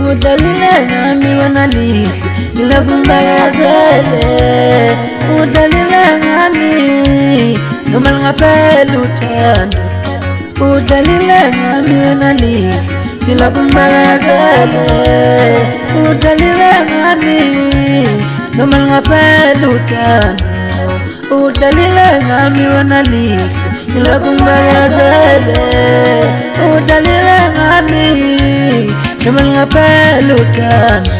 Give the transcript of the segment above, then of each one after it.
udlalile ngami wena lihle ngilakumbakazele udlalile ngami noma lingaphela uthando udlalile ngami wena lihle ngilakumbakazele udlalile ngami noma lingaphela uthando udlalile ngami wena lihle ngilakumbakazele udlalile ngami noma lingaphela uthando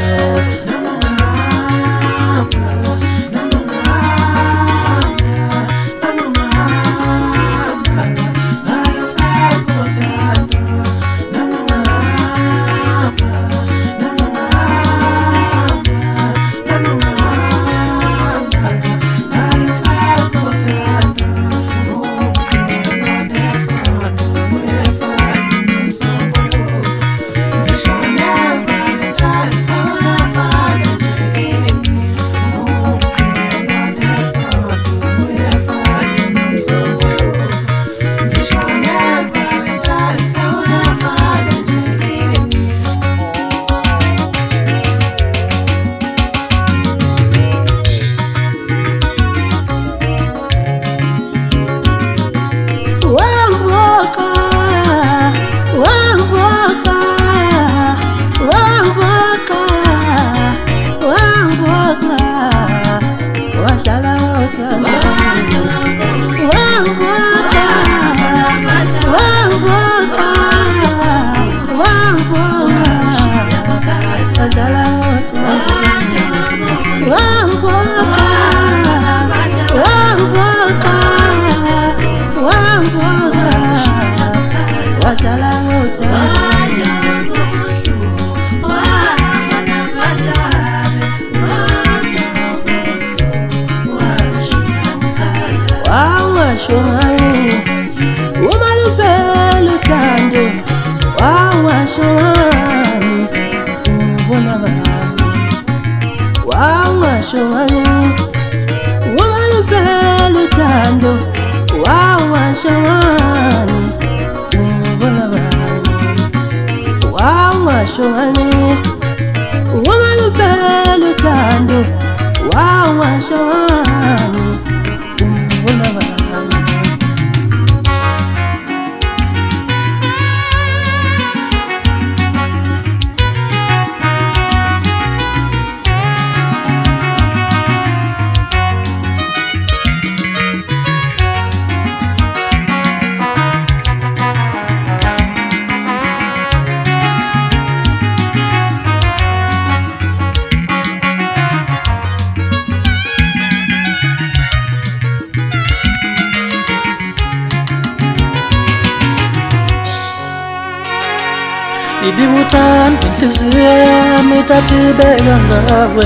Ibibuthanda inhliziyo yami itatibeka ngawe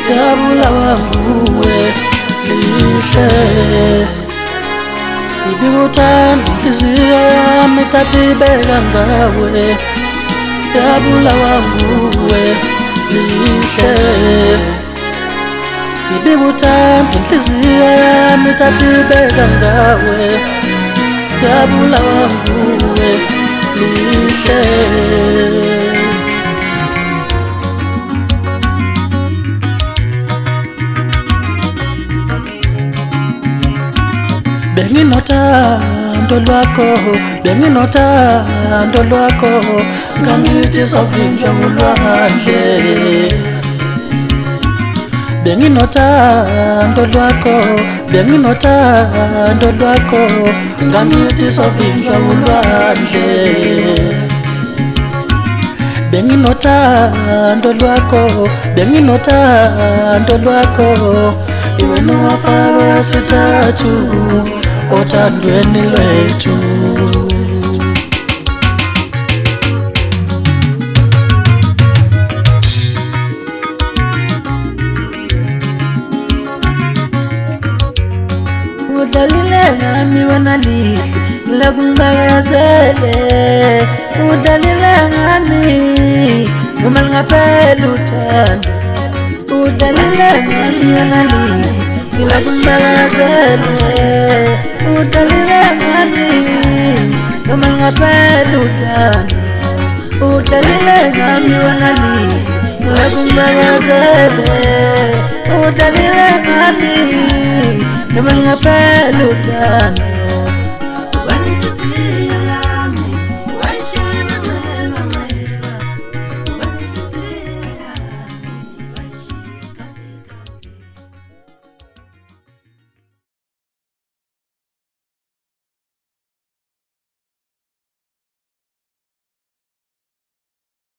yabulawa nguwe lihle Ibibuthanda inhliziyo yami itatibeka ngawe yabulawa nguwe lihle Ibibuthanda inhliziyo yami itatibeka ngawe yabulawa nguwe lihle Benginothando lwakho ngangithi sovinjwa ulwandle Benginothando lwakho ngangithi sovinjwa ulwandle Benginothando lwakho iwe nowafakwa sithathu othandweni lwethu udlalile ngami wena lihle ngilakumbakazele udlalile ngami noma lingaphela uthando udlalile ngami wena lihle ngilakumbakazele udlalile ngami noma lingaphela uthando udlalile ngami wanali ngilakungibakazele udlalile ngami noma ngingaphela uthando